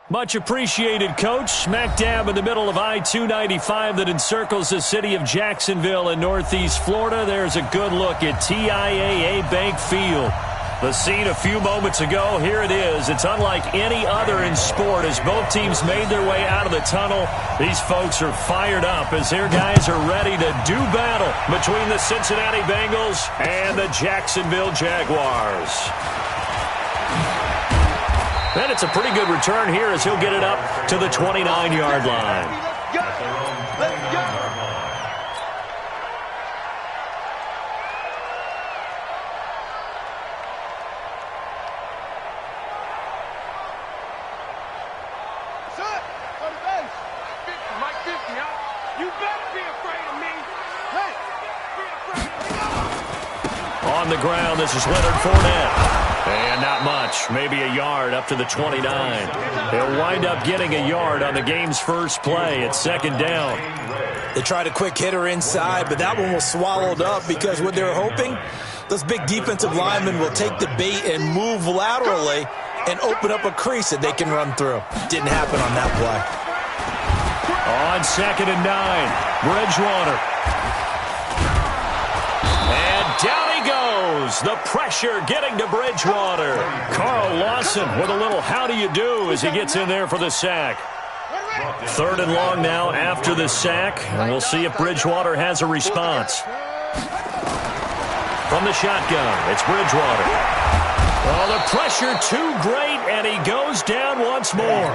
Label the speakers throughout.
Speaker 1: Much appreciated, Coach. Smack dab in the middle of I-295 that encircles the city of Jacksonville in Northeast Florida. There's a good look at TIAA Bank Field. The scene a few moments ago, here it is. It's unlike any other in sport as both teams made their way out of the tunnel. These folks are fired up as their guys are ready to do battle between the Cincinnati Bengals and the Jacksonville Jaguars. And it's a pretty good return here as he'll get it up to the 29-yard line.
Speaker 2: Let's go. Son, on the base. 50, Mike 50, huh? You better be afraid of me. Hey, be afraid.
Speaker 1: On the ground, this is Leonard Fournette. And not much, maybe a yard up to the 29. He'll wind up getting a yard on the game's first play. It's second down.
Speaker 3: They tried a quick hitter inside, but that one was swallowed up because what they were hoping, those big defensive linemen will take the bait and move laterally and open up a crease that they can run through. Didn't happen on that play.
Speaker 1: On second and 9, Bridgewater. And down he goes. The pressure getting to Bridgewater. Carl Lawson with a little how do you do as he gets in there for the sack. Third and long now after the sack, and we'll see if Bridgewater has a response. From the shotgun, it's Bridgewater. Oh, the pressure too great, and he goes down once more.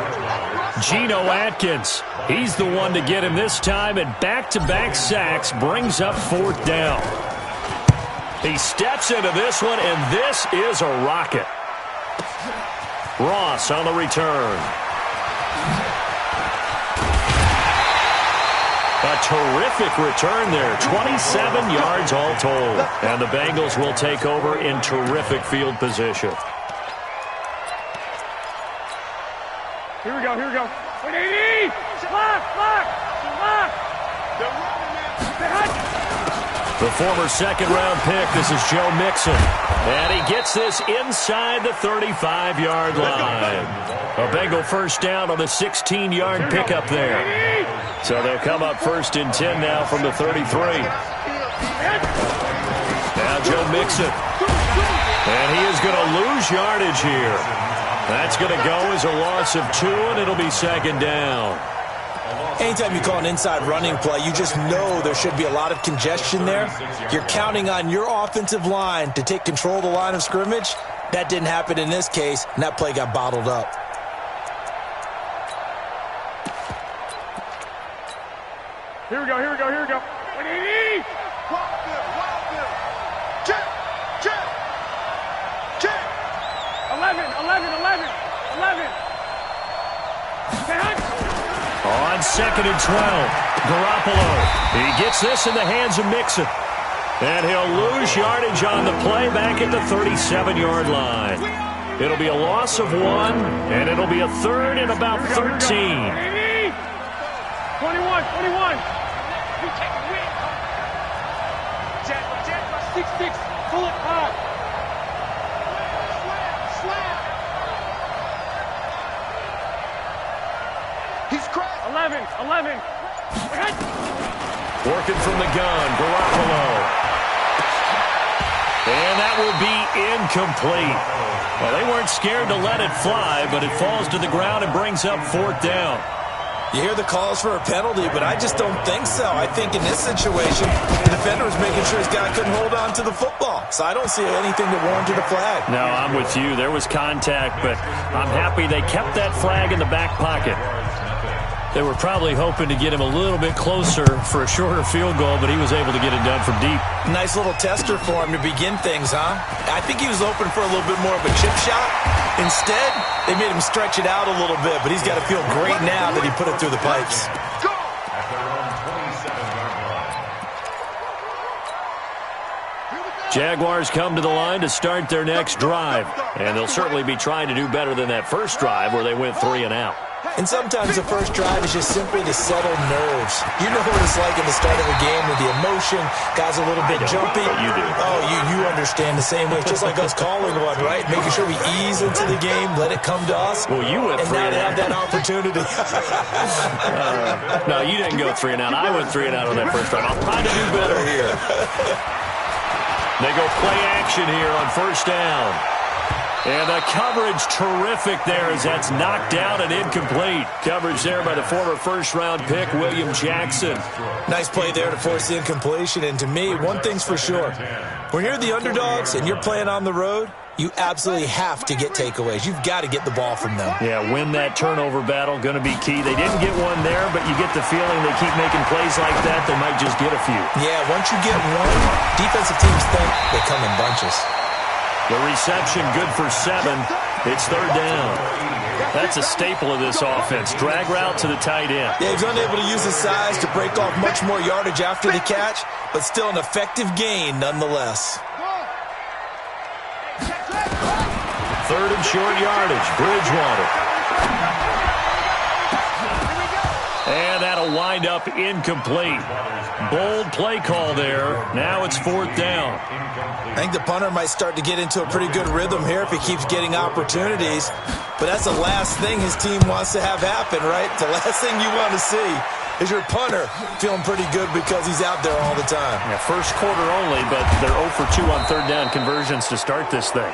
Speaker 1: Geno Atkins, he's the one to get him this time, and back-to-back sacks brings up fourth down. He steps into this one, and this is a rocket. Ross on the return. A terrific return there, 27 yards all told. And the Bengals will take over in terrific field position.
Speaker 2: Here we go, here we go. Wait, AD! Lock!
Speaker 1: The former second-round pick, this is Joe Mixon. And he gets this inside the 35-yard line. A Bengal first down on the 16-yard pickup there. So they'll come up first and 10 now from the 33. Now Joe Mixon. And he is going to lose yardage here. That's going to go as a loss of 2, and it'll be second down.
Speaker 3: Anytime you call an inside running play, you just know there should be a lot of congestion there. You're counting on your offensive line to take control of the line of scrimmage. That didn't happen in this case, and that play got bottled up.
Speaker 2: Here we go. Wait, AD! Check! 11.
Speaker 1: On second and 12, Garoppolo. He gets this in the hands of Mixon. And he'll lose yardage on the play back at the 37-yard line. It'll be a loss of 1, and it'll be a third and about 13.
Speaker 2: 21. We take a win. Jack, 6'6", pull it high. Slam. He's cracked. 11.
Speaker 1: Working from the gun, Garoppolo. And that will be incomplete. Well, they weren't scared to let it fly, but it falls to the ground and brings up fourth down.
Speaker 3: You hear the calls for a penalty, but I just don't think so. I think in this situation, the defender was making sure his guy couldn't hold on to the football. So I don't see anything that warranted a flag.
Speaker 1: No, I'm with you. There was contact, but I'm happy they kept that flag in the back pocket. They were probably hoping to get him a little bit closer for a shorter field goal, but he was able to get it done from deep.
Speaker 3: Nice little tester for him to begin things, huh? I think he was open for a little bit more of a chip shot. Instead, they made him stretch it out a little bit, but he's got to feel great now that he put it through the pipes.
Speaker 1: Jaguars come to the line to start their next drive, and they'll certainly be trying to do better than that first drive where they went 3 and out.
Speaker 3: And sometimes the first drive is just simply to settle nerves. You know what it's like at the start of a game with the emotion, guys a little bit jumpy.
Speaker 1: You do.
Speaker 3: Oh, you understand the same way. It's just like us calling one, right? Making sure we ease into the game, let it come to us.
Speaker 1: Well, you went
Speaker 3: and
Speaker 1: 3
Speaker 3: now
Speaker 1: and
Speaker 3: they
Speaker 1: out.
Speaker 3: have that opportunity.
Speaker 1: No, you didn't go 3 and out. I went 3 and out on that first drive. I'll try to do better here. They go play action here on first down. And the coverage terrific there as that's knocked down and incomplete. Coverage there by the former first-round pick, William Jackson.
Speaker 3: Nice play there to force the incompletion. And to me, one thing's for sure. When you're the underdogs and you're playing on the road, you absolutely have to get takeaways. You've got to get the ball from them.
Speaker 1: Yeah, win that turnover battle, going to be key. They didn't get one there, but you get the feeling they keep making plays like that, they might just get a few.
Speaker 3: Yeah, once you get one, defensive teams think they come in bunches.
Speaker 1: The reception good for 7. It's third down. That's a staple of this offense. Drag route to the tight end.
Speaker 3: Yeah, he's unable to use his size to break off much more yardage after the catch, but still an effective gain nonetheless.
Speaker 1: Third and short yardage. Bridgewater. And that'll wind up incomplete. Bold play call there. Now it's fourth down.
Speaker 3: I think the punter might start to get into a pretty good rhythm here if he keeps getting opportunities. But that's the last thing his team wants to have happen, right? The last thing you want to see is your punter feeling pretty good because he's out there all the time.
Speaker 1: Yeah, first quarter only, but they're 0 for 2 on third down conversions to start this thing.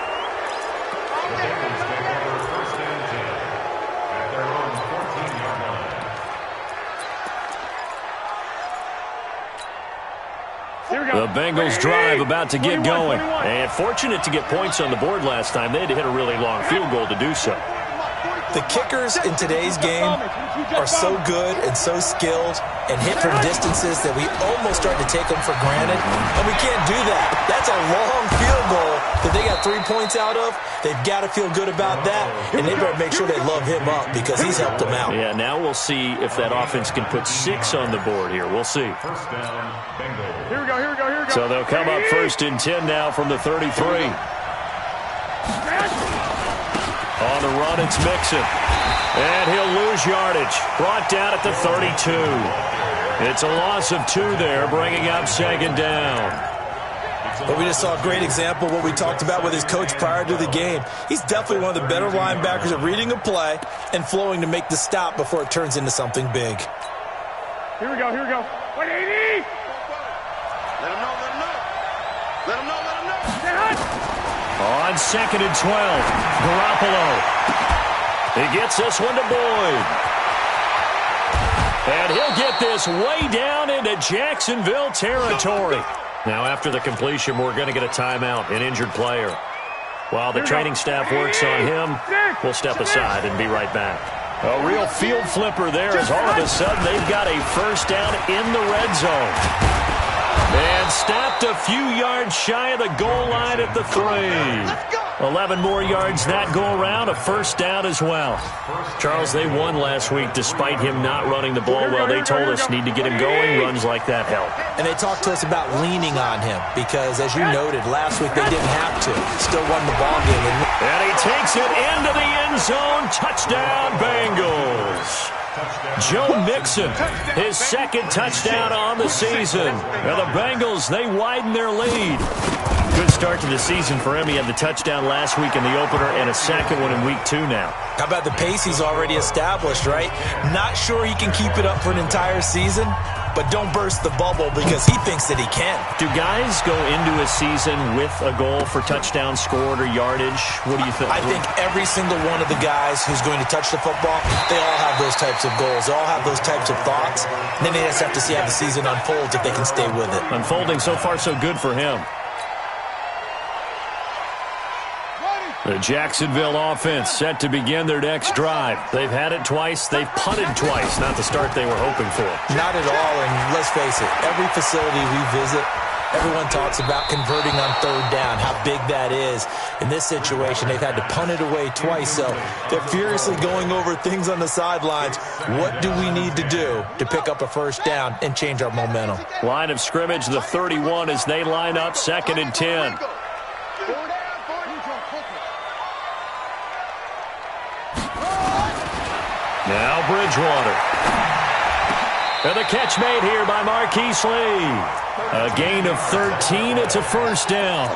Speaker 1: The Bengals drive about to get going. And fortunate to get points on the board last time. They had to hit a really long field goal to do so.
Speaker 3: The kickers in today's game are so good and so skilled and hit from distances that we almost start to take them for granted. And we can't do that. That's a long field goal that they got 3 points out of. They've got to feel good about that. And they better make sure they love him up because he's helped them out.
Speaker 1: Yeah, now we'll see if that offense can put 6 on the board here. We'll see.
Speaker 2: Here we go.
Speaker 1: So they'll come up first and 10 now from the 33. On the run, it's Mixon. And he'll lose yardage. Brought down at the 32. It's a loss of 2 there, bringing up second down.
Speaker 3: But we just saw a great example of what we talked about with his coach prior to the game. He's definitely one of the better linebackers at reading a play and flowing to make the stop before it turns into something big.
Speaker 2: Here we go. Wait, 80! Let him know. Stay hot!
Speaker 1: On second and 12, Garoppolo. He gets this one to Boyd. And he'll get this way down into Jacksonville territory. Now, after the completion, we're going to get a timeout, an injured player. While the training staff works on him, we'll step aside and be right back. A real field flipper there as all of a sudden they've got a first down in the red zone. And stopped a few yards shy of the goal line at the 3. 11 more yards that go around, a first down as well. Charles, they won last week despite him not running the ball well. They told us need to get him going. Runs like that help.
Speaker 3: And they talked to us about leaning on him because, as you noted, last week they didn't have to. Still won the ball game.
Speaker 1: And he takes it into the end zone. Touchdown, Bengals. Joe Mixon, his second touchdown on the season. Now the Bengals, they widen their lead. Good start to the season for him. He had the touchdown last week in the opener and a second one in week 2 now.
Speaker 3: How about the pace he's already established, right? Not sure he can keep it up for an entire season, but don't burst the bubble because he thinks that he can.
Speaker 1: Do guys go into a season with a goal for touchdown scored or yardage? What do you think?
Speaker 3: I think every single one of the guys who's going to touch the football, they all have those types of goals. They all have those types of thoughts. And then they just have to see how the season unfolds if they can stay with it.
Speaker 1: Unfolding so far so good for him. The Jacksonville offense set to begin their next drive. They've had it twice. They've punted twice. Not the start they were hoping for.
Speaker 3: Not at all, and let's face it, every facility we visit, everyone talks about converting on third down, how big that is. In this situation, they've had to punt it away twice, so they're furiously going over things on the sidelines. What do we need to do to pick up a first down and change our momentum?
Speaker 1: Line of scrimmage, the 31 as they line up, second and 10. Now Bridgewater. And the catch made here by Marquise Lee. A gain of 13. It's a first down.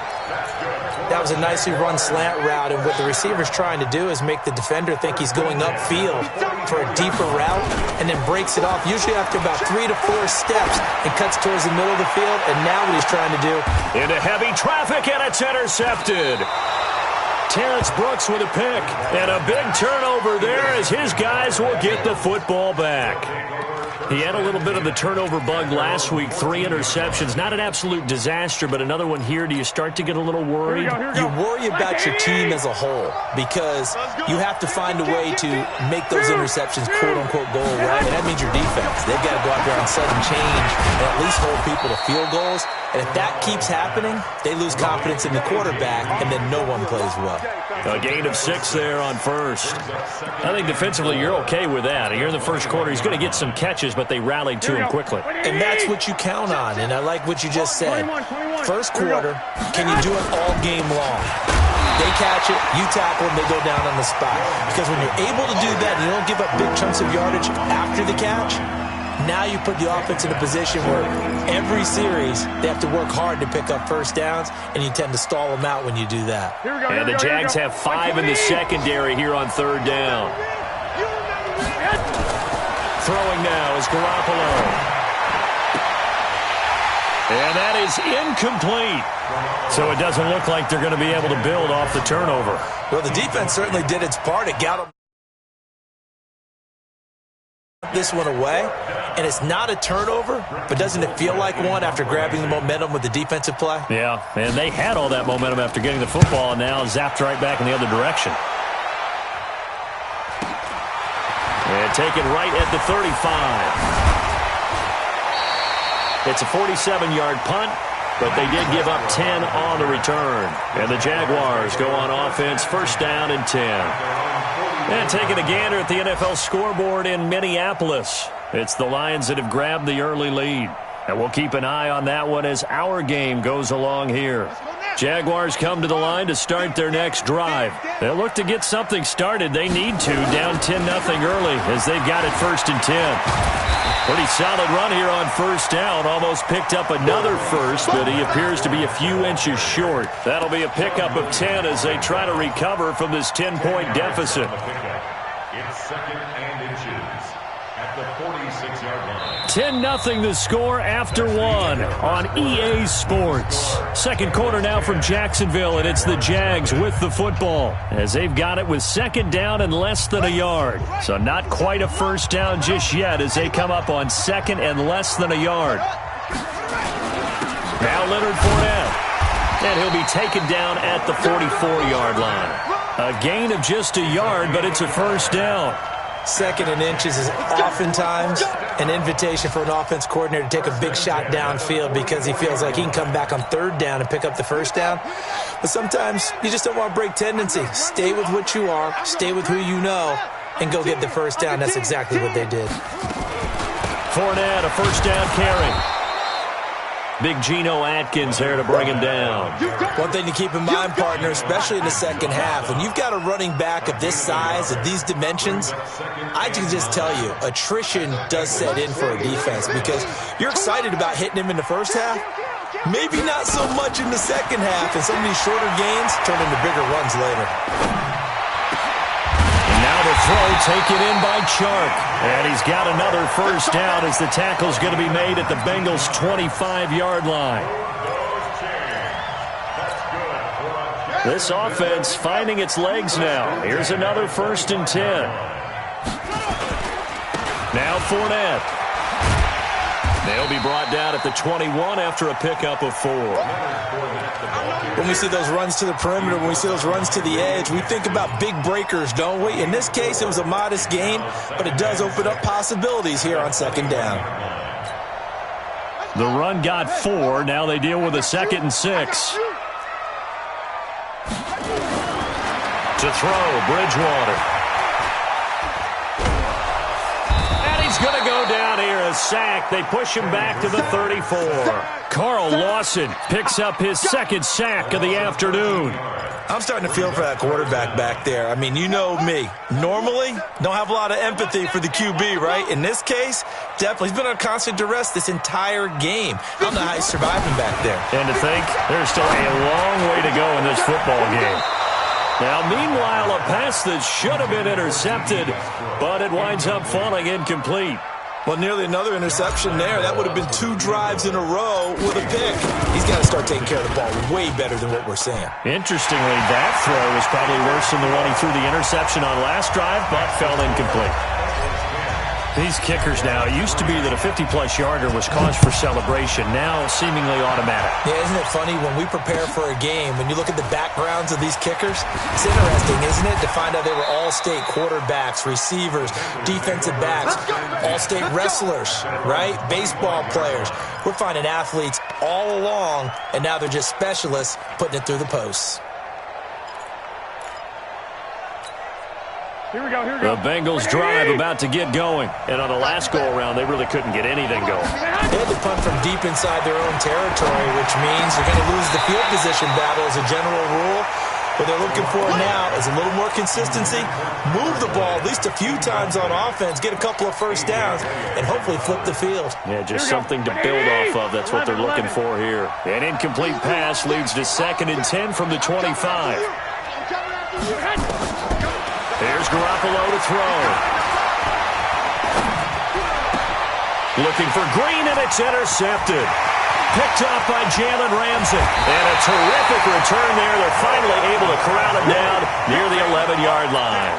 Speaker 3: That was a nicely run slant route, and what the receiver's trying to do is make the defender think he's going upfield for a deeper route and then breaks it off, usually after about 3 to 4 steps, and cuts towards the middle of the field. And now what he's trying to do.
Speaker 1: Into heavy traffic, and it's intercepted. Terrence Brooks with a pick, and a big turnover there as his guys will get the football back. He had a little bit of the turnover bug last week, 3 interceptions. Not an absolute disaster, but another one here. Do you start to get a little worried?
Speaker 3: You worry about your team as a whole because you have to find a way to make those interceptions, quote-unquote, go away, and that means your defense. They've got to go out there on sudden change and at least hold people to field goals. And if that keeps happening, they lose confidence in the quarterback, and then no one plays well.
Speaker 1: A gain of 6 there on first. I think defensively you're okay with that. Here in the first quarter, he's going to get some catches, but they rallied to him quickly.
Speaker 3: And that's what you count on, and I like what you just said. First quarter, can you do it all game long? They catch it, you tackle them, they go down on the spot. Because when you're able to do that and you don't give up big chunks of yardage after the catch, now you put the offense in a position where every series they have to work hard to pick up first downs, and you tend to stall them out when you do that.
Speaker 1: And the Jags have 5 in the secondary here on third down. Throwing now is Garoppolo. And that is incomplete. So it doesn't look like they're going to be able to build off the turnover.
Speaker 3: Well, the defense certainly did its part. It got this one away, and it's not a turnover, but doesn't it feel like one after grabbing the momentum with the defensive play?
Speaker 1: Yeah, and they had all that momentum after getting the football, and now zapped right back in the other direction. And taken right at the 35. It's a 47-yard punt, but they did give up 10 on the return. And the Jaguars go on offense, first down and 10. And taking a gander at the NFL scoreboard in Minneapolis. It's the Lions that have grabbed the early lead. And we'll keep an eye on that one as our game goes along here. Jaguars come to the line to start their next drive. They'll look to get something started. They need to, down 10-0 early as they've got it first and 10. Pretty solid run here on first down. Almost picked up another first, but he appears to be a few inches short. That'll be a pickup of 10 as they try to recover from this 10-point deficit.
Speaker 4: It's second and inches at the 46-yard line.
Speaker 1: 10-0 the score after 1 on EA Sports. Second quarter now from Jacksonville, and it's the Jags with the football as they've got it with second down and less than a yard. So not quite a first down just yet as they come up on second and less than a yard. Now Leonard Fournette, and he'll be taken down at the 44-yard line. A gain of just a yard, but it's a first down.
Speaker 3: Second and inches is oftentimes an invitation for an offense coordinator to take a big shot downfield because he feels like he can come back on third down and pick up the first down. But sometimes you just don't want to break tendency. Stay with what you are, stay with who you know, and go get the first down. That's exactly what they did.
Speaker 1: Fournette, a first down carry. Big Geno Atkins there to bring him down.
Speaker 3: One thing to keep in mind, partner, especially in the second half, when you've got a running back of this size, of these dimensions, I can just tell you, attrition does set in for a defense because you're excited about hitting him in the first half, maybe not so much in the second half, and some of these shorter gains turn into bigger runs later.
Speaker 1: The throw taken in by Chark. And he's got another first down as the tackle's going to be made at the Bengals' 25-yard line. This offense finding its legs now. Here's another first and 10. Now Fournette. They'll be brought down at the 21 after a pickup of 4.
Speaker 3: When we see those runs to the perimeter, when we see those runs to the edge, we think about big breakers, don't we? In this case, it was a modest gain, but it does open up possibilities here on second down.
Speaker 1: The run got 4. Now they deal with a second and 6. To throw, Bridgewater. And he's going to go down here, a sack. They push him back to the 34. Carl Lawson picks up his second sack of the afternoon.
Speaker 3: I'm starting to feel for that quarterback back there. I mean, you know me. Normally, don't have a lot of empathy for the QB, right? In this case, definitely. He's been on constant duress this entire game. I don't know how he's surviving back there.
Speaker 1: And to think, there's still a long way to go in this football game. Now, meanwhile, a pass that should have been intercepted, but it winds up falling incomplete.
Speaker 3: Well, nearly another interception there. That would have been 2 drives in a row with a pick. He's got to start taking care of the ball way better than what we're seeing.
Speaker 1: Interestingly, that throw was probably worse than the one he threw the interception on last drive, but fell incomplete. These kickers now, it used to be that a 50-plus yarder was cause for celebration, now seemingly automatic.
Speaker 3: Yeah, isn't it funny when we prepare for a game, when you look at the backgrounds of these kickers, it's interesting, isn't it, to find out they were all-state quarterbacks, receivers, defensive backs, all-state wrestlers, right? Baseball players. We're finding athletes all along, and now they're just specialists putting it through the posts.
Speaker 2: Here we go, here we go.
Speaker 1: The Bengals drive about to get going. And on the last go-around, they really couldn't get anything going.
Speaker 3: They had to punt from deep inside their own territory, which means they're going to lose the field position battle as a general rule. What they're looking for now is a little more consistency, move the ball at least a few times on offense, get a couple of first downs, and hopefully flip the field.
Speaker 1: Yeah, just something to build off of. That's what they're looking for here. An incomplete pass leads to 2nd and 10 from the 25. Here's Garoppolo to throw. Looking for Green, and it's intercepted. Picked up by Jalen Ramsey. And a terrific return there. They're finally able to corral him down near the 11-yard line.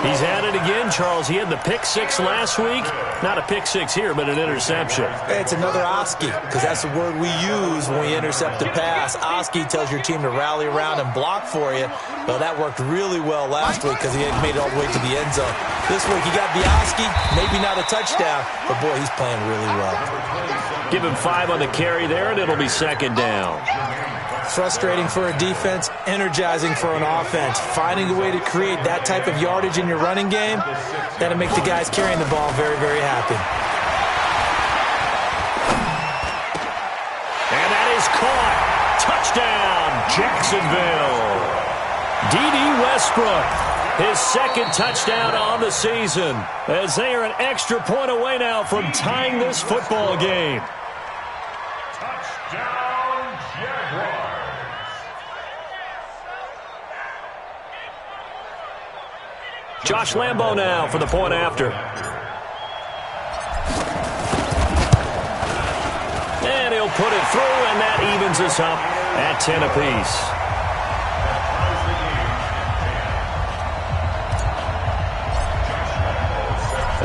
Speaker 1: He's at it again, Charles. He had the pick 6 last week. Not a pick 6 here, but an interception.
Speaker 3: It's another Oski, because that's the word we use when we intercept a pass. Oski tells your team to rally around and block for you. Well, that worked really well last week because he had made it all the way to the end zone. This week he got the Oski, maybe not a touchdown, but boy, he's playing really well.
Speaker 1: Give him 5 on the carry there, and it'll be 2nd down.
Speaker 3: Frustrating for a defense, energizing for an offense. Finding a way to create that type of yardage in your running game, that'll make the guys carrying the ball very, very happy.
Speaker 1: And that is caught. Touchdown, Jacksonville. D.D. Westbrook, his 2nd touchdown on the season, as they are an extra point away now from tying this football game.
Speaker 4: Touchdown, Jaguars.
Speaker 1: Josh Lambo now for the point after. And he'll put it through, and that evens us up at 10 apiece.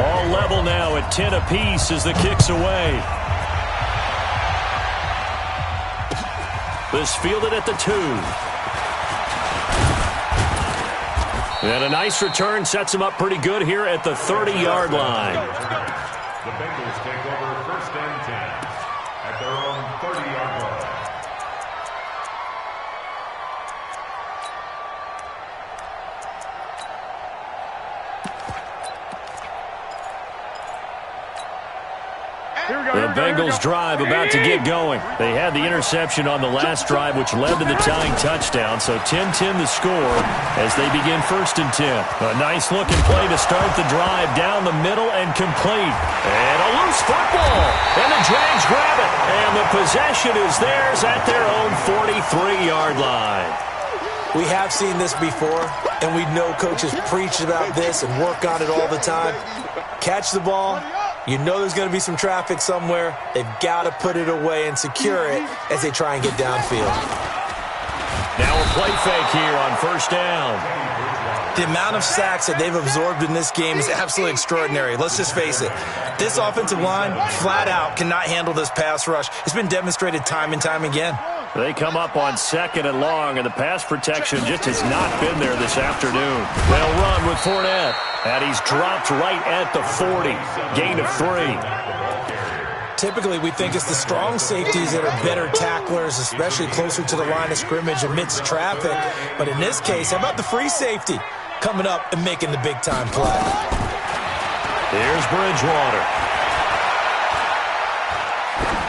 Speaker 1: All level now at 10 apiece as the kick's away. This fielded at the 2. And a nice return sets him up pretty good here at the 30-yard line.
Speaker 4: The Bengals take over 1st and 10 at their own 30-yard line.
Speaker 1: The Bengals drive about to get going. They had the interception on the last drive, which led to the tying touchdown. So 10-10 the score as they begin 1st and 10. A nice-looking play to start the drive down the middle and complete. And a loose football. And the Jags grab it. And the possession is theirs at their own 43-yard line.
Speaker 3: We have seen this before, and we know coaches preach about this and work on it all the time. Catch the ball. You know there's going to be some traffic somewhere. They've got to put it away and secure it as they try and get downfield.
Speaker 1: Now a play fake here on 1st down.
Speaker 3: The amount of sacks that they've absorbed in this game is absolutely extraordinary. Let's just face it. This offensive line, flat out, cannot handle this pass rush. It's been demonstrated time and time again.
Speaker 1: They come up on 2nd and long, and the pass protection just has not been there this afternoon. They'll run with Fournette, and he's dropped right at the 40. Gain of 3.
Speaker 3: Typically, we think it's the strong safeties that are better tacklers, especially closer to the line of scrimmage amidst traffic. But in this case, how about the free safety coming up and making the big-time play?
Speaker 1: Here's Bridgewater.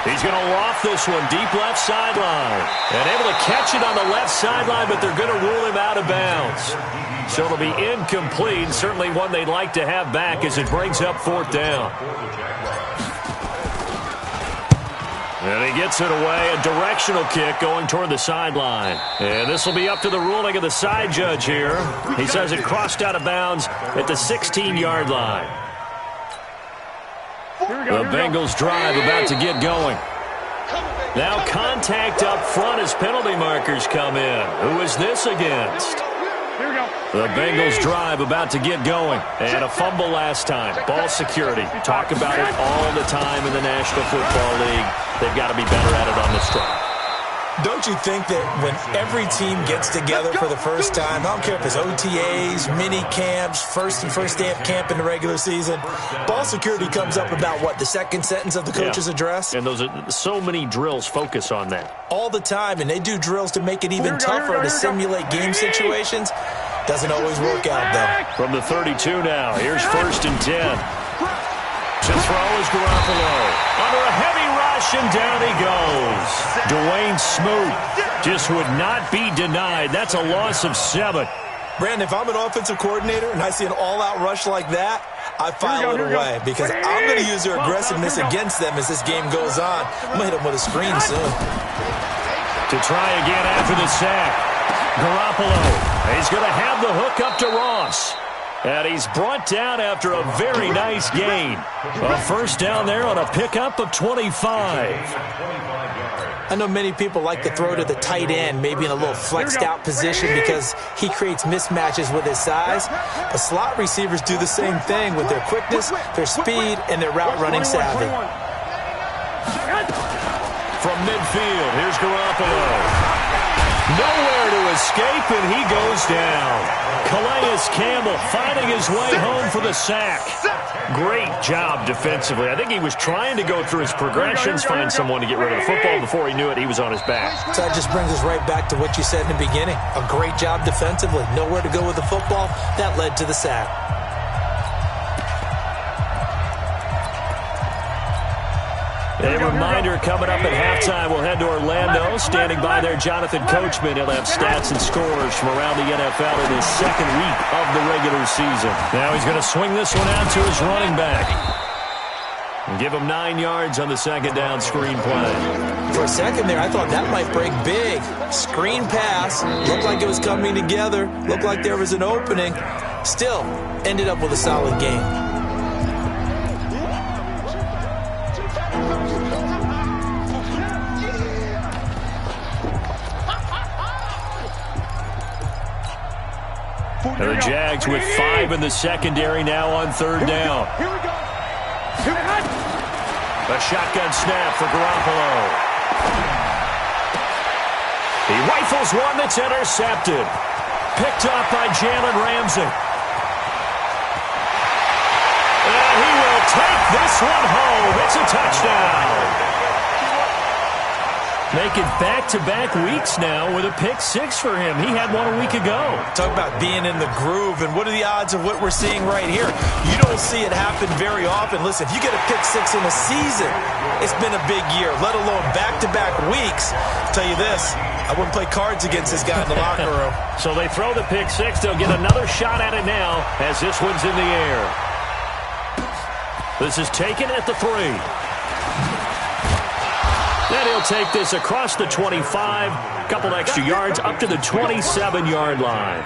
Speaker 1: He's going to loft this one deep left sideline. And able to catch it on the left sideline, but they're going to rule him out of bounds. So it'll be incomplete. Certainly one they'd like to have back as it brings up 4th down. And he gets it away. A directional kick going toward the sideline. And this will be up to the ruling of the side judge here. He says it crossed out of bounds at the 16-yard line. The Bengals drive about to get going. Now contact up front as penalty markers come in. Who is this against? The Bengals drive about to get going. And a fumble last time. Ball security. Talk about it all the time in the National Football League. They've got to be better at it on this drive.
Speaker 3: Don't you think that when every team gets together for the first time, I don't care if it's OTAs, mini camps, first day of camp in the regular season, ball security comes up about what, the second sentence of the coach's address?
Speaker 1: And those are so many drills focus on that.
Speaker 3: All the time, and they do drills to make it even tougher to simulate game situations. Doesn't always work out, though.
Speaker 1: From the 32 now, here's 1st and 10. To throw is Garoppolo. Under a heavy rush, and down he goes. Dwayne Smoot just would not be denied. That's a loss of 7.
Speaker 3: Brandon, if I'm an offensive coordinator and I see an all-out rush like that, I file it away because I'm going to use their aggressiveness against them as this game goes on. I'm going to hit them with a screen soon.
Speaker 1: To try again after the sack. Garoppolo. He's going to have the hook up to Ross. And he's brought down after a very nice gain. A 1st down there on a pickup of 25.
Speaker 3: I know many people like to throw to the tight end, maybe in a little flexed out position because he creates mismatches with his size. But slot receivers do the same thing with their quickness, their speed, and their route running savvy.
Speaker 1: From midfield, here's Garoppolo. Nowhere to escape, and he goes down. Calais Campbell finding his way home for the sack. Great job defensively. I think he was trying to go through his progressions, find someone to get rid of the football. Before he knew it, he was on his back.
Speaker 3: So that just brings us right back to what you said in the beginning. A great job defensively. Nowhere to go with the football. That led to the sack.
Speaker 1: A reminder coming up at halftime, we'll head to Orlando. Standing by there, Jonathan Coachman. He'll have stats and scores from around the NFL in his 2nd week of the regular season. Now he's going to swing this one out to his running back. And give him 9 yards on the 2nd down screen play.
Speaker 3: For a second there, I thought that might break big. Screen pass. Looked like it was coming together. Looked like there was an opening. Still, ended up with a solid game.
Speaker 1: And the Jags with 5 in the secondary now on 3rd down.
Speaker 2: Here we go.
Speaker 1: A shotgun snap for Garoppolo. He rifles one that's intercepted. Picked up by Jalen Ramsey. And he will take this one home. It's a touchdown. Making back-to-back weeks now with a pick-6 for him. He had one a week ago.
Speaker 3: Talk about being in the groove, and what are the odds of what we're seeing right here? You don't see it happen very often. Listen, if you get a pick-6 in a season, it's been a big year, let alone back-to-back weeks. I'll tell you this, I wouldn't play cards against this guy in the locker room.
Speaker 1: So they throw the pick-6. They'll get another shot at it now as this one's in the air. This is taken at the 3. Then he'll take this across the 25, a couple extra yards up to the 27-yard line.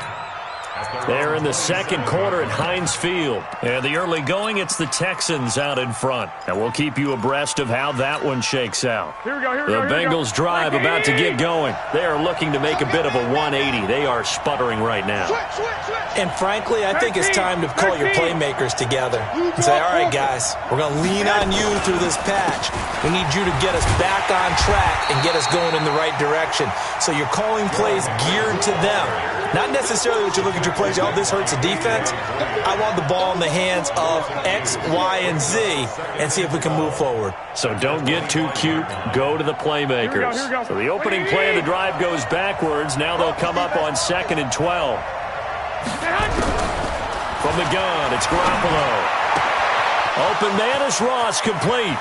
Speaker 1: They're in the 2nd quarter at Heinz Field. And the early going, it's the Texans out in front. And we'll keep you abreast of how that one shakes out. The Bengals drive about to get going. They are looking to make a bit of a 180. They are sputtering right now.
Speaker 3: And frankly, I think it's time to call your playmakers together and say, all right, guys, we're going to lean on you through this patch. We need you to get us back on track and get us going in the right direction. So you're calling plays geared to them. Not necessarily that you look at your plays, oh, this hurts the defense. I want the ball in the hands of X, Y, and Z and see if we can move forward.
Speaker 1: So don't get too cute. Go to the playmakers. So the opening play of the drive goes backwards. Now they'll come up on 2nd and 12. From the gun, it's Garoppolo. Open man is Ross, complete.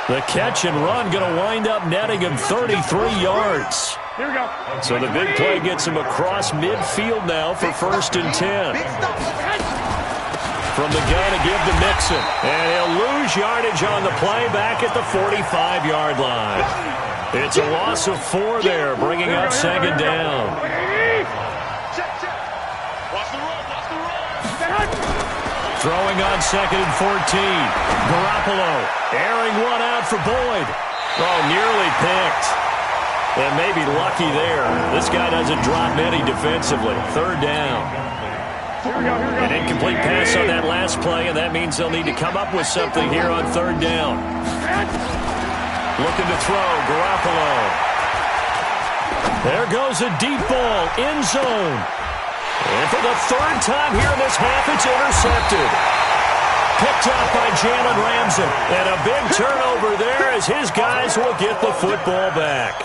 Speaker 1: The catch and run going to wind up netting him 33 yards.
Speaker 2: Here we go.
Speaker 1: So the big play gets him across midfield now for 1st and 10. From the gun to give to Mixon. And he'll lose yardage on the play back at the 45-yard line. It's a loss of 4 there, bringing up 2nd down. Throwing on 2nd and 14. Garoppolo airing one out for Boyd. Oh, nearly picked. And maybe lucky there. This guy doesn't drop many defensively. 3rd down. An incomplete pass on that last play, and that means they'll need to come up with something here on 3rd down. Looking to throw, Garoppolo. There goes a deep ball, end zone. And for the 3rd time here in this half, it's intercepted. Picked up by Jalen Ramsey. And a big turnover there as his guys will get the football back.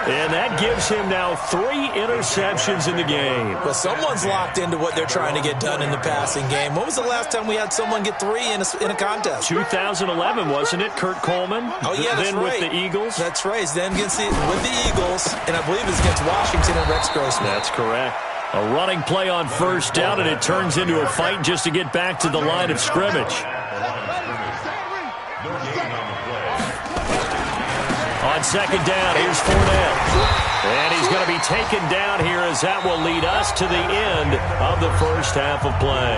Speaker 1: And that gives him now 3 interceptions in the game.
Speaker 3: Well, someone's locked into what they're trying to get done in the passing game. When was the last time we had someone get 3 in a contest?
Speaker 1: 2011, wasn't it? Kurt Coleman?
Speaker 3: Oh, yeah, that's
Speaker 1: then
Speaker 3: right.
Speaker 1: With the Eagles?
Speaker 3: That's right. Then with the Eagles, and I believe it's against Washington and Rex Grossman.
Speaker 1: That's correct. A running play on 1st down, and it turns into a fight just to get back to the line of scrimmage. On 2nd down, here's Fournette. And he's going to be taken down here as that will lead us to the end of the 1st half of play.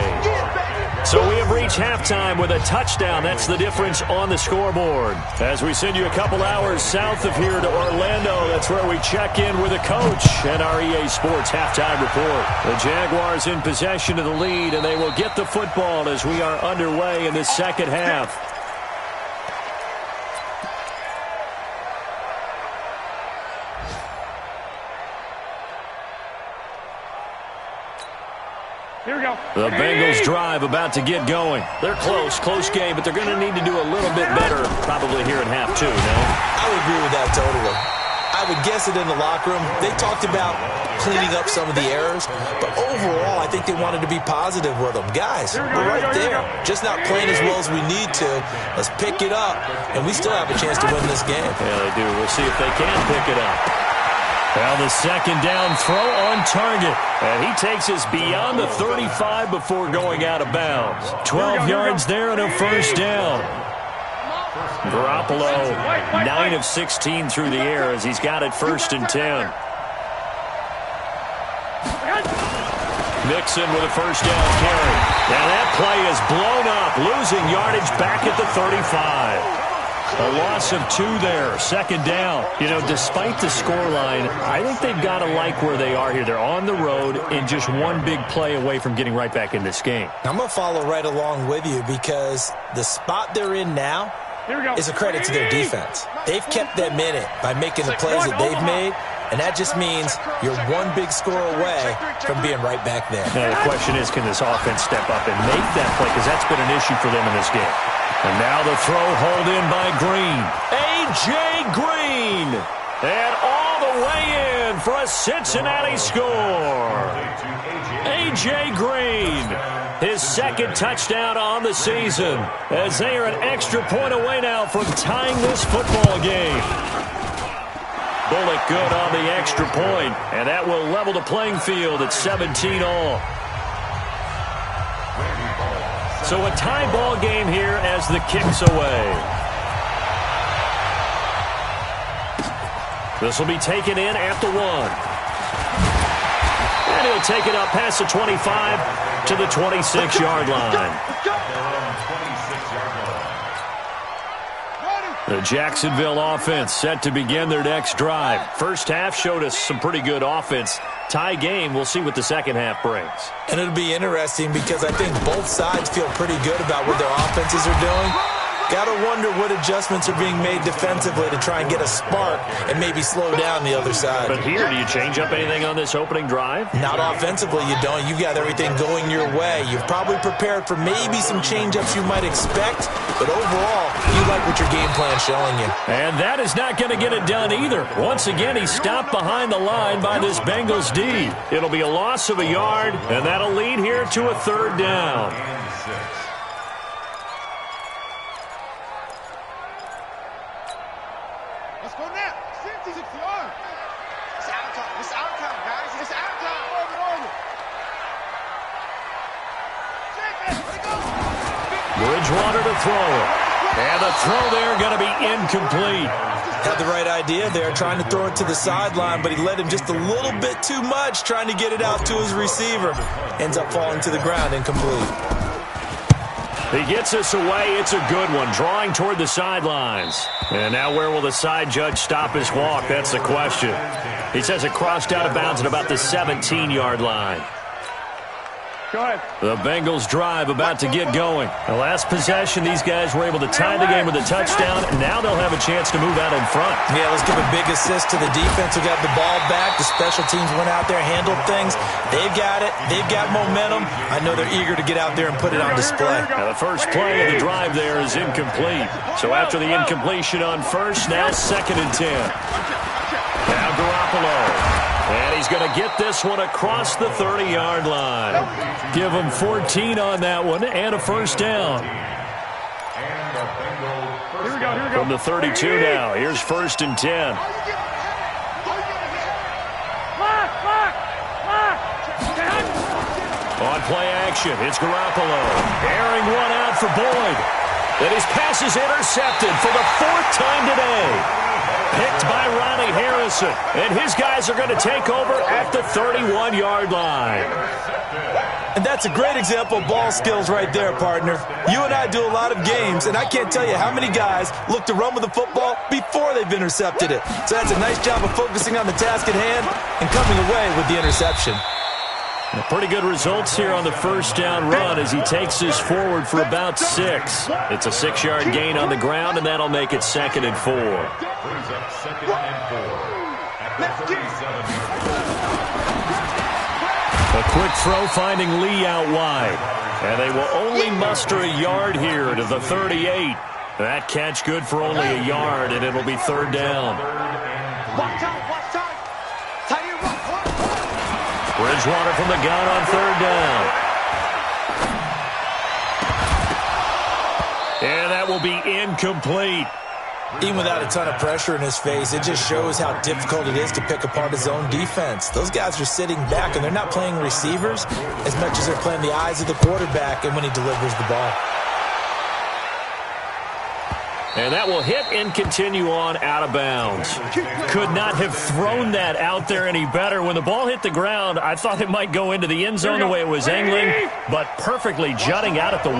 Speaker 1: So we have reached halftime with a touchdown. That's the difference on the scoreboard. As we send you a couple hours south of here to Orlando, that's where we check in with the coach and our EA Sports halftime report. The Jaguars in possession of the lead, and they will get the football as we are underway in this 2nd half.
Speaker 2: Here we go.
Speaker 1: The Bengals drive about to get going. They're close game, but they're going to need to do a little bit better probably here in half 2, no?
Speaker 3: I would agree with that totally. I would guess it in the locker room. They talked about cleaning up some of the errors, but overall, I think they wanted to be positive with them. Guys, we're right there. Just not playing as well as we need to. Let's pick it up, and we still have a chance to win this game.
Speaker 1: Yeah, they do. We'll see if they can pick it up. Well, the 2nd down throw on target. And he takes us beyond the 35 before going out of bounds. 12 yards there and a 1st down. Garoppolo, 9 of 16 through the air as he's got it 1st and 10. Mixon with a 1st down carry. Now that play is blown up, losing yardage back at the 35. A loss of 2 there, 2nd down. You know, despite the scoreline, I think they've got to like where they are here. They're on the road and just one big play away from getting right back in this game.
Speaker 3: I'm going to follow right along with you because the spot they're in now is a credit to their defense. They've kept them in it by making the plays that they've made, and that just means you're one big score away from being right back there.
Speaker 1: Now, the question is, can this offense step up and make that play? Because that's been an issue for them in this game. And now the throw hauled in by Green. A.J. Green. And all the way in for a Cincinnati score. A.J. Green. His 2nd touchdown on the season. As they are an extra point away now from tying this football game. Bullock good on the extra point. And that will level the playing field at 17 all. So a tie ball game here as the kick's away. This will be taken in at the 1. And he'll take it up past the 25 to the 26-yard line. The Jacksonville offense set to begin their next drive. 1st half showed us some pretty good offense. Tie game, we'll see what the 2nd half brings.
Speaker 3: And it'll be interesting because I think both sides feel pretty good about what their offenses are doing. Got to wonder what adjustments are being made defensively to try and get a spark and maybe slow down the other side.
Speaker 1: But here, do you change up anything on this opening drive?
Speaker 3: Not offensively, you don't. You've got everything going your way. You've probably prepared for maybe some change-ups you might expect, but overall, you like what your game plan's showing you.
Speaker 1: And that is not going to get it done either. Once again, he's stopped behind the line by this Bengals D. It'll be a loss of a yard, and that'll lead here to a 3rd down.
Speaker 2: Let's go now. 60 yards. It's our time. It's our time, guys. It's our time. Over.
Speaker 1: Bridgewater to throw it. And the throw there going to be incomplete.
Speaker 3: Had the right idea there, trying to throw it to the sideline, but he led him just a little bit too much, trying to get it out to his receiver. Ends up falling to the ground, incomplete.
Speaker 1: He gets us away. It's a good one, drawing toward the sidelines. And now where will the side judge stop his walk? That's the question. He says it crossed out of bounds at about the 17-yard line.
Speaker 2: Go ahead.
Speaker 1: The Bengals drive about to get going. The last possession, these guys were able to tie the game with a touchdown, and now they'll have a chance to move out in front.
Speaker 3: Yeah, let's give a big assist to the defense who got the ball back. The special teams went out there, handled things. They've got it. They've got momentum. I know they're eager to get out there and put it on display.
Speaker 1: Now the first play of the drive there is incomplete. So after the incompletion on first, now 2nd and 10. Now Garoppolo. And he's going to get this one across the 30-yard line. Give him 14 on that one and a first down.
Speaker 2: Here we go.
Speaker 1: From the 32 now. Here's 1st and 10. On play action, it's Garoppolo. Airing one out for Boyd. And his pass is intercepted for the 4th time today. Picked by Ronnie Harrison. And his guys are going to take over at the 31-yard line.
Speaker 3: And that's a great example of ball skills right there, partner. You and I do a lot of games, and I can't tell you how many guys look to run with the football before they've intercepted it. So that's a nice job of focusing on the task at hand and coming away with the interception.
Speaker 1: Pretty good results here on the first down run as he takes this forward for about 6. It's a 6-yard gain on the ground, and that'll make it 2nd and 4.
Speaker 4: Brings up 2nd and 4 at the 37.
Speaker 1: A quick throw finding Lee out wide. And they will only muster a yard here to the 38. That catch good for only a yard, and it'll be 3rd down.
Speaker 2: Watch out.
Speaker 1: Bridgewater from the gun on 3rd down. And that will be incomplete.
Speaker 3: Even without a ton of pressure in his face, it just shows how difficult it is to pick apart his own defense. Those guys are sitting back, and they're not playing receivers as much as they're playing the eyes of the quarterback and when he delivers the ball.
Speaker 1: And that will hit and continue on out of bounds. Could not have thrown that out there any better. When the ball hit the ground, I thought it might go into the end zone the way it was angling, but perfectly jutting out at the 1.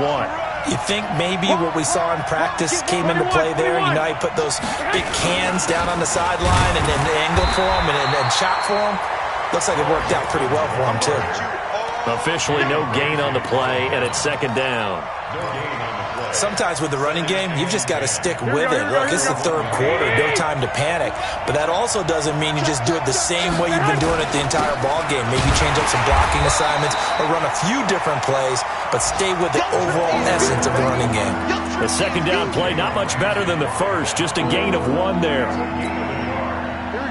Speaker 3: You think maybe what we saw in practice came into play there? You know, he put those big cans down on the sideline and then angled for him and shot for him. Looks like it worked out pretty well for him, too.
Speaker 1: Officially no gain on the play, and it's 2nd down.
Speaker 3: Sometimes with the running game, you've just got to stick with it. Look, this is the 3rd quarter, no time to panic. But that also doesn't mean you just do it the same way you've been doing it the entire ball game. Maybe change up some blocking assignments or run a few different plays, but stay with the overall essence of the running game.
Speaker 1: The 2nd down play, not much better than the first, just a gain of 1 there.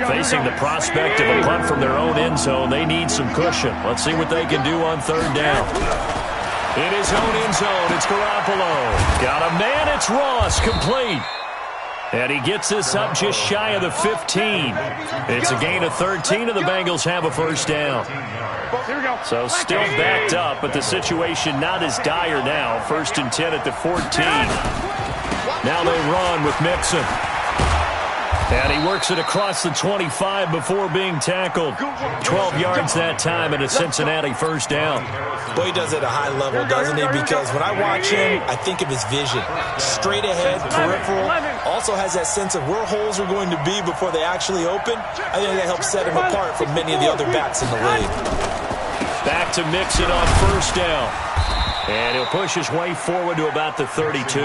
Speaker 1: Facing the prospect of a punt from their own end zone, they need some cushion. Let's see what they can do on 3rd down. In his own end zone, it's Garoppolo. Got a man, it's Ross, complete. And he gets this up just shy of the 15. It's a gain of 13, and the Bengals have a first down. So still backed up, but the situation not as dire now. 1st and 10 at the 14. Now they run with Mixon. And he works it across the 25 before being tackled. 12 yards that time, and a Cincinnati first down.
Speaker 3: Boy, he does it at a high level, doesn't he? Because when I watch him, I think of his vision. Straight ahead, peripheral. Also has that sense of where holes are going to be before they actually open. I think that helps set him apart from many of the other backs in the league.
Speaker 1: Back to Mixon on first down. And he'll push his way forward to about the 32.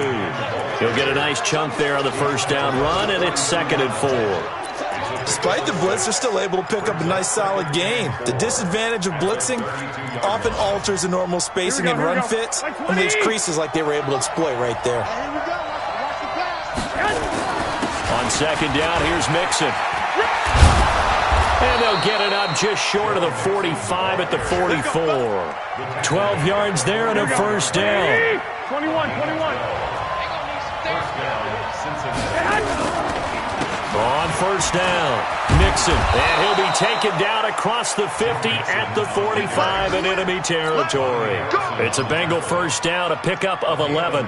Speaker 1: He'll get a nice chunk there on the first down run, and it's 2nd and 4.
Speaker 3: Despite the blitz, they're still able to pick up a nice solid gain. The disadvantage of blitzing often alters the normal spacing and run fits and leaves creases like they were able to exploit right there.
Speaker 1: On 2nd down, here's Mixon. And they'll get it up just short of the 45 at the 44. 12 yards there and a first down.
Speaker 2: 21.
Speaker 1: On first down, Mixon, and he'll be taken down across the 50 at the 45 in enemy territory. It's a Bengal first down, a pickup of 11.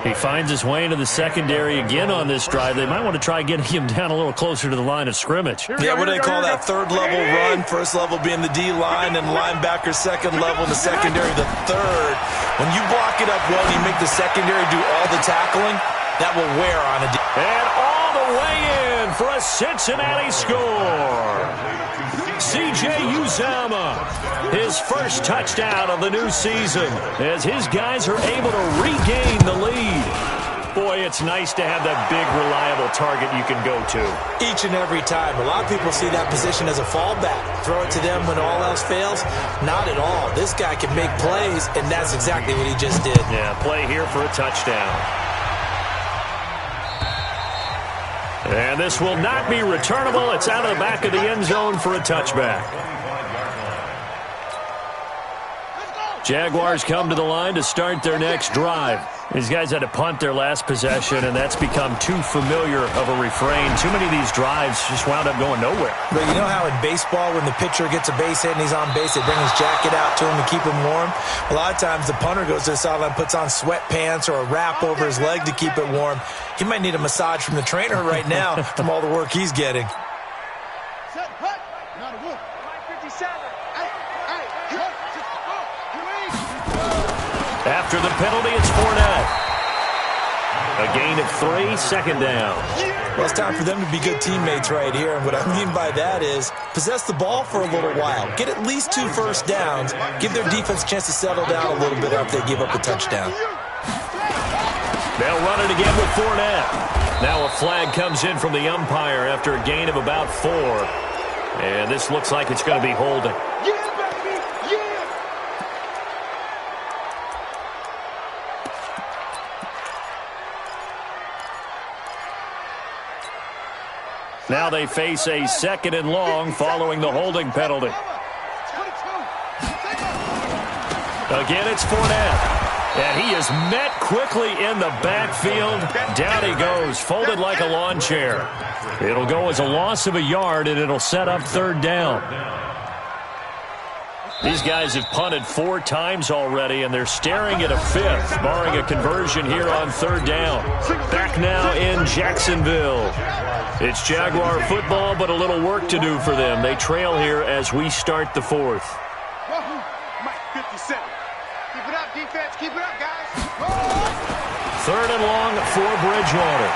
Speaker 1: He finds his way into the secondary again on this drive. They might want to try getting him down a little closer to the line of scrimmage.
Speaker 3: Yeah, what do they call that? Third level run. First level being the D-line, and linebacker second level, the secondary the third. When you block it up well and you make the secondary do all the tackling, that will wear on a D.
Speaker 1: And all the way in for a Cincinnati score. C.J. Uzomah, his first touchdown of the new season, as his guys are able to regain the lead. Boy, it's nice to have that big, reliable target you can go to.
Speaker 3: Each and every time. A lot of people see that position as a fallback. Throw it to them when all else fails. Not at all. This guy can make plays, and that's exactly what he just did.
Speaker 1: Yeah, play here for a touchdown. And this will not be returnable. It's out of the back of the end zone for a touchback. Jaguars come to the line to start their next drive. These guys had to punt their last possession, and that's become too familiar of a refrain. Too many of these drives just wound up going nowhere.
Speaker 3: But you know how in baseball, when the pitcher gets a base hit and he's on base, they bring his jacket out to him to keep him warm? A lot of times the punter goes to the sideline, puts on sweatpants or a wrap over his leg to keep it warm. He might need a massage from the trainer right now from all the work he's getting.
Speaker 1: After the penalty, it's Fournette. A gain of 3, second down.
Speaker 3: Well, it's time for them to be good teammates right here. And what I mean by that is possess the ball for a little while. Get at least 2 first downs. Give their defense a chance to settle down a little bit after they give up a touchdown.
Speaker 1: They'll run it again with Fournette. Now a flag comes in from the umpire after a gain of about 4. And this looks like it's going to be holding. Now they face a second and long following the holding penalty. Again, it's Fournette. And he is met quickly in the backfield. Down he goes, folded like a lawn chair. It'll go as a loss of a yard, and it'll set up third down. These guys have punted 4 times already, and they're staring at a 5th, barring a conversion here on third down. Back now in Jacksonville. It's Jaguar football, but a little work to do for them. They trail here as we start the 4th.
Speaker 2: Mike 57. Keep it up, defense. Keep it up, guys.
Speaker 1: Third and long for Bridgewater.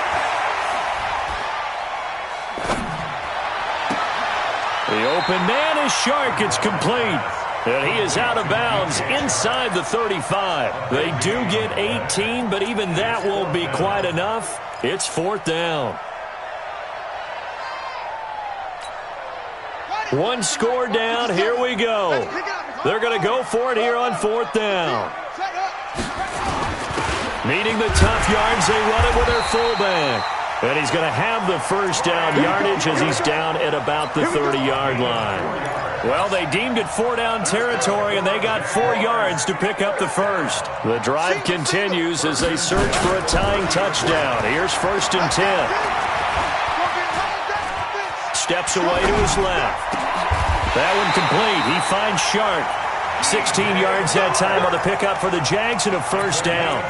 Speaker 1: The open man is Shark. It's complete. And he is out of bounds inside the 35. They do get 18, but even that won't be quite enough. It's 4th down. 1 score down. Here we go. They're going to go for it here on 4th down. Needing the tough yards, they run it with their fullback. And he's going to have the first down yardage as he's down at about the 30-yard line. Well, they deemed it 4-down territory, and they got 4 yards to pick up the first. The drive continues as they search for a tying touchdown. Here's 1st and 10. Steps away to his left. That one complete. He finds Shark. 16 yards that time on the pickup for the Jags and a first down.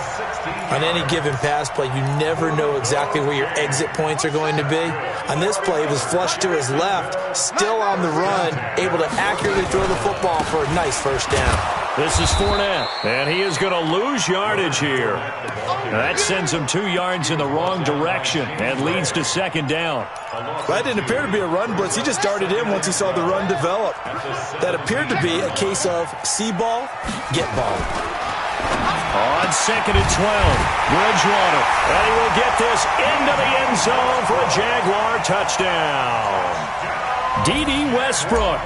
Speaker 3: On any given pass play, you never know exactly where your exit points are going to be. On this play, it was flushed to his left, still on the run, able to accurately throw the football for a nice first down.
Speaker 1: This is Fournette, and he is going to lose yardage here. That sends him 2 yards in the wrong direction and leads to second down.
Speaker 3: That didn't appear to be a run blitz. He just darted in once he saw the run develop. That appeared to be a case of see ball, get ball.
Speaker 1: On 2nd and 12, Bridgewater, and he will get this into the end zone for a Jaguar touchdown. D.D. Westbrook,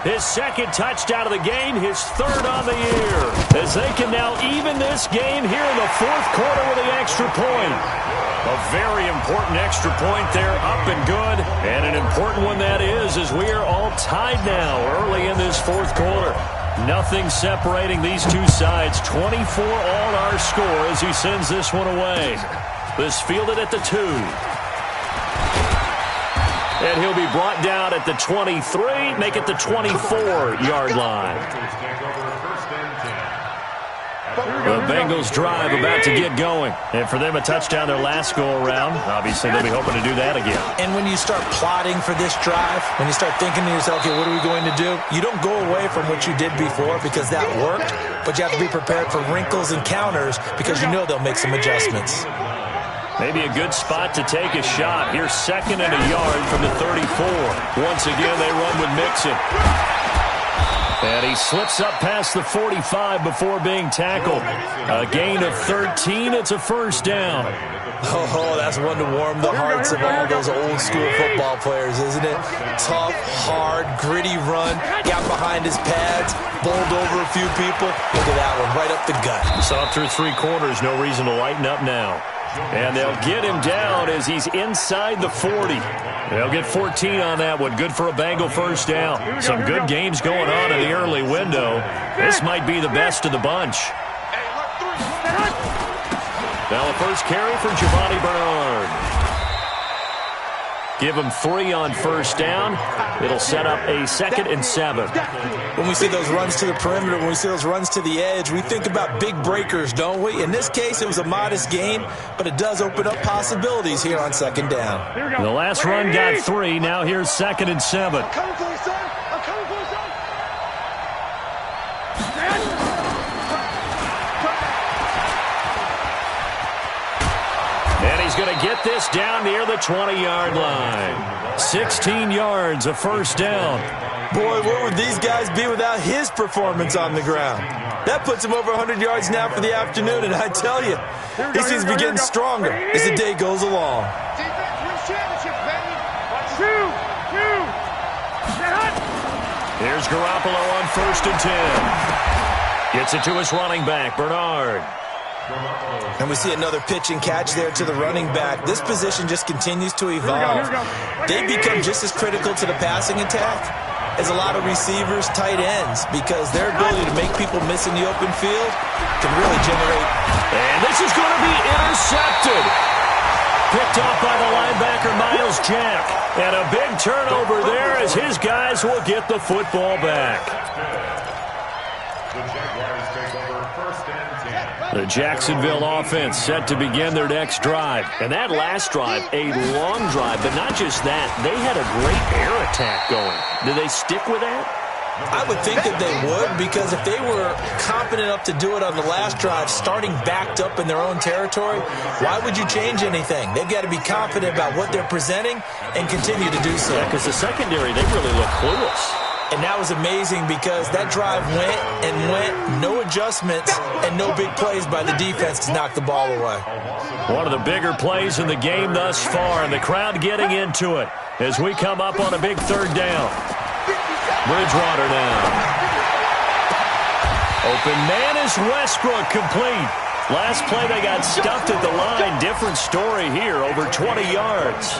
Speaker 1: his 2nd touchdown of the game, his 3rd on the year, as they can now even this game here in the 4th quarter with the extra point. A very important extra point there, up and good, and an important one that is, as we are all tied now early in this 4th quarter. Nothing separating these two sides. 24 all our score as he sends this one away. This fielded at the 2. And he'll be brought down at the 23, make it the 24-yard line. The Bengals drive about to get going. And for them, a touchdown their last go-around. Obviously, they'll be hoping to do that again.
Speaker 3: And when you start plotting for this drive, when you start thinking to yourself, okay, what are we going to do? You don't go away from what you did before because that worked, but you have to be prepared for wrinkles and counters because you know they'll make some adjustments.
Speaker 1: Maybe a good spot to take a shot. Here's 2nd and a yard from the 34. Once again, they run with Mixon. And he slips up past the 45 before being tackled. A gain of 13. It's a first down.
Speaker 3: Oh, that's one to warm the hearts of all those old-school football players, isn't it? Tough, hard, gritty run. Got behind his pads, bowled over a few people. Look at that one, right up the gut.
Speaker 1: Saw through 3 quarters. No reason to lighten up now. And they'll get him down as he's inside the 40. They'll get 14 on that one. Good for a Bengal first down. Some good games going on in the early window. This might be the best of the bunch. Now a first carry for Giovanni Bernard. Give him 3 on first down. It'll set up a 2nd and 7.
Speaker 3: When we see those runs to the perimeter, when we see those runs to the edge, we think about big breakers, don't we? In this case, it was a modest gain, but it does open up possibilities here on 2nd down.
Speaker 1: The last run got 3. Now here's 2nd and 7.
Speaker 2: I'm coming for you, son. I'm coming for you, son.
Speaker 1: And he's going to get this down near the 20-yard line. 16 yards, a first down.
Speaker 3: Boy, where would these guys be without his performance on the ground? That puts him over 100 yards now for the afternoon, and I tell you, he seems to be getting stronger as the day goes along.
Speaker 2: Defense wins championships, baby.
Speaker 1: Here's Garoppolo on 1st and 10. Gets it to his running back, Bernard.
Speaker 3: And we see another pitch and catch there to the running back. This position just continues to evolve. They become just as critical to the passing attack as a lot of receivers, tight ends, because their ability to make people miss in the open field can really generate.
Speaker 1: And this is going to be intercepted. Picked off by the linebacker, Miles Jack. And a big turnover there as his guys will get the football back.
Speaker 4: The Jaguars take over 1st and 10.
Speaker 1: The Jacksonville offense set to begin their next drive. And that last drive, a long drive, but not just that. They had a great air attack going. Do they stick with that?
Speaker 3: I would think that they would, because if they were competent enough to do it on the last drive, starting backed up in their own territory, why would you change anything? They've got to be confident about what they're presenting and continue to do so.
Speaker 1: Yeah, because the secondary, they really look clueless.
Speaker 3: And that was amazing because that drive went and went, no adjustments and no big plays by the defense to knock the ball away.
Speaker 1: One of the bigger plays in the game thus far, and the crowd getting into it as we come up on a big 3rd down. Bridgewater now. Open man is Westbrook, complete. Last play they got stuffed at the line. Different story here, over 20 yards.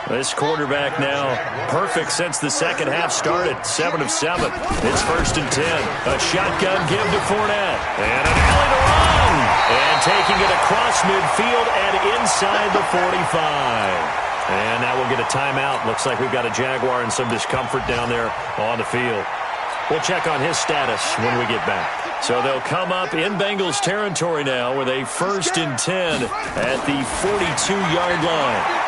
Speaker 1: This quarterback now perfect since the second half started. 7 of 7. It's 1st and 10. A shotgun give to Fournette. And an alley to run. And taking it across midfield and inside the 45. And now we'll get a timeout. Looks like we've got a Jaguar in some discomfort down there on the field. We'll check on his status when we get back. So they'll come up in Bengals territory now with a 1st and 10 at the 42-yard line.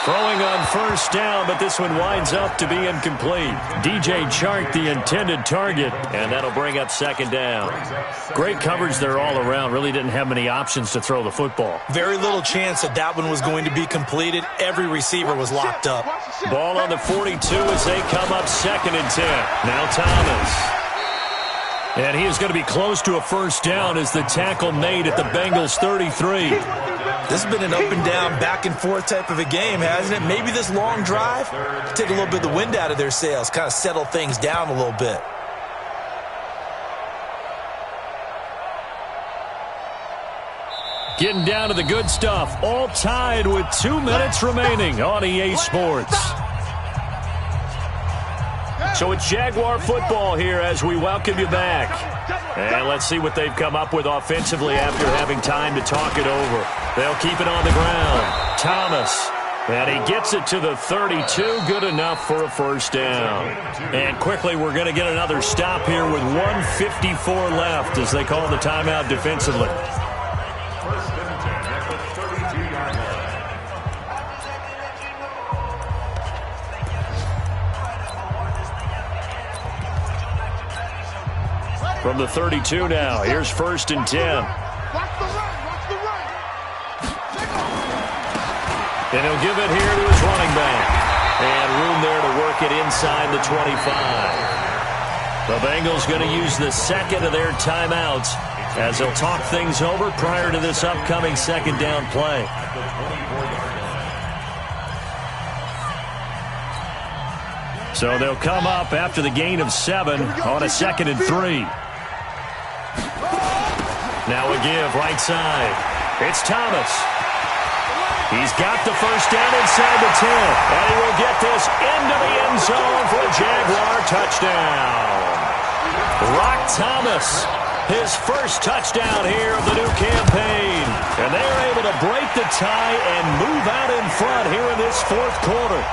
Speaker 1: Throwing on 1st down, but this one winds up to be incomplete. DJ Chark, the intended target, and that'll bring up 2nd down. Great coverage there all around. Really didn't have many options to throw the football.
Speaker 3: Very little chance that one was going to be completed. Every receiver was locked up.
Speaker 1: Ball on the 42 as they come up 2nd and 10. Now Thomas. And he is going to be close to a 1st down as the tackle made at the Bengals 33.
Speaker 3: This has been an up and down, back and forth type of a game, hasn't it? Maybe this long drive, take a little bit of the wind out of their sails, kind of settle things down a little bit.
Speaker 1: Getting down to the good stuff, all tied with 2 minutes remaining on EA Sports. So it's Jaguar football here as we welcome you back. And let's see what they've come up with offensively after having time to talk it over. They'll keep it on the ground. Thomas. And he gets it to the 32. Good enough for a first down. And quickly, we're going to get another stop here with 1:54 left as they call the timeout defensively.
Speaker 4: First and 10 at the 32-yard line.
Speaker 1: From the 32 now, here's first and 10.
Speaker 2: Watch the run. Watch the run.
Speaker 1: And he'll give it here to his running back. And room there to work it inside the 25. The Bengals going to use the second of their timeouts as they'll talk things over prior to this upcoming second down play. So they'll come up after the gain of 7 on a 2nd and 3. Now a give right side. It's Thomas. He's got the first down inside the 10. And he will get this into the end zone for a Jaguar touchdown. Rock Thomas, his first touchdown here of the new campaign. And they're able to break the tie and move out in front here in this fourth quarter.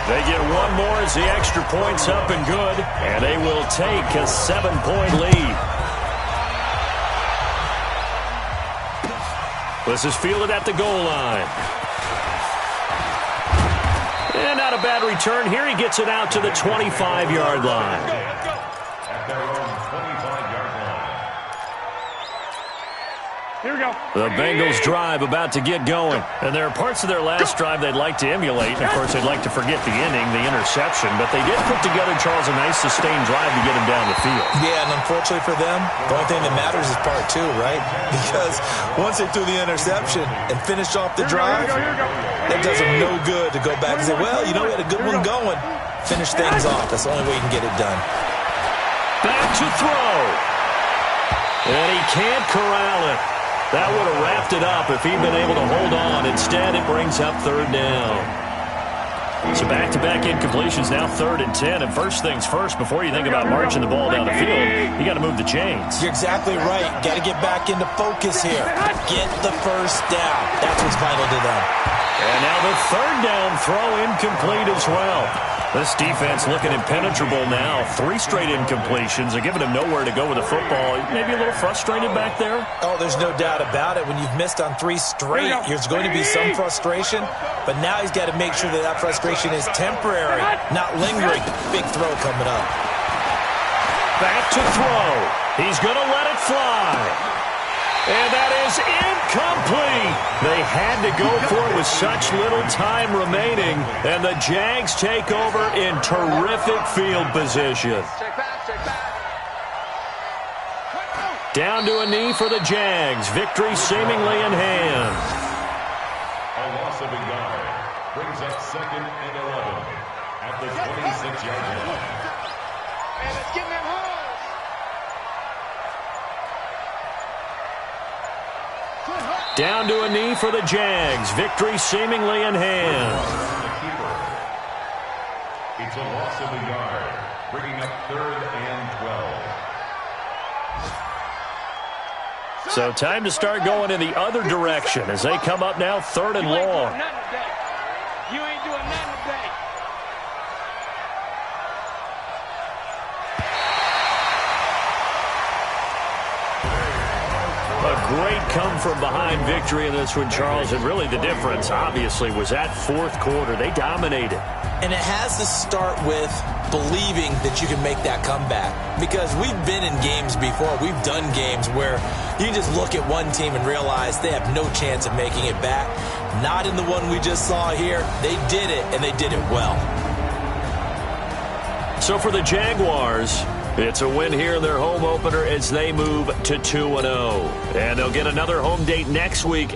Speaker 1: They get one more as the extra point's up and good. And they will take a 7-point lead. This is fielded at the goal line. And not a bad return here. He gets it out to the 25-yard line.
Speaker 4: At their own 25-yard line.
Speaker 2: Here we go.
Speaker 1: The Bengals drive about to get going. And there are parts of their last drive they'd like to emulate. And, of course, they'd like to forget the inning, the interception. But they did put together, Charles, a nice sustained drive to get him down the field.
Speaker 3: Yeah, and unfortunately for them, the only thing that matters is part 2, right? Because once they threw the interception and finished off the drive, it does them no good to go back and say, well, you know, we had a good one going. Finish things off. That's the only way you can get it done.
Speaker 1: Back to throw. And he can't corral it. That would have wrapped it up if he'd been able to hold on. Instead, it brings up third down. So back-to-back incompletions, now 3rd and 10. And first things first, before you think about marching the ball down the field, you got to move the chains.
Speaker 3: You're exactly right. Got to get back into focus here. Get the first down. That's what's vital to them.
Speaker 1: And now the third down throw incomplete as well. This defense looking impenetrable now. 3 straight incompletions. They're giving him nowhere to go with the football. Maybe a little frustrated back there?
Speaker 3: Oh, there's no doubt about it. When you've missed on 3 straight, there's going to be some frustration. But now he's got to make sure that that frustration is temporary, not lingering. Big throw coming up.
Speaker 1: Back to throw. He's going to let it fly. And that is incomplete. They had to go for it with such little time remaining. And the Jags take over in terrific field position. Down to a knee for the Jags. Victory seemingly in hand.
Speaker 4: A loss of a yard brings up 2nd and 11 at the 26-yard line.
Speaker 2: And it's getting them home.
Speaker 1: Down to a knee for the Jags. Victory seemingly in hand.
Speaker 4: It's a loss of a yard, bringing up 3rd and 12.
Speaker 1: So time to start going in the other direction as they come up now 3rd and long.
Speaker 2: You ain't doing nothing today.
Speaker 1: A great come-from-behind victory in this one, Charles. And really the difference, obviously, was that fourth quarter. They dominated.
Speaker 3: And it has to start with believing that you can make that comeback. Because we've been in games before. We've done games where you just look at one team and realize they have no chance of making it back. Not in the one we just saw here. They did it, and they did it well.
Speaker 1: So for the Jaguars, it's a win here in their home opener as they move to 2-0. And they'll get another home date next week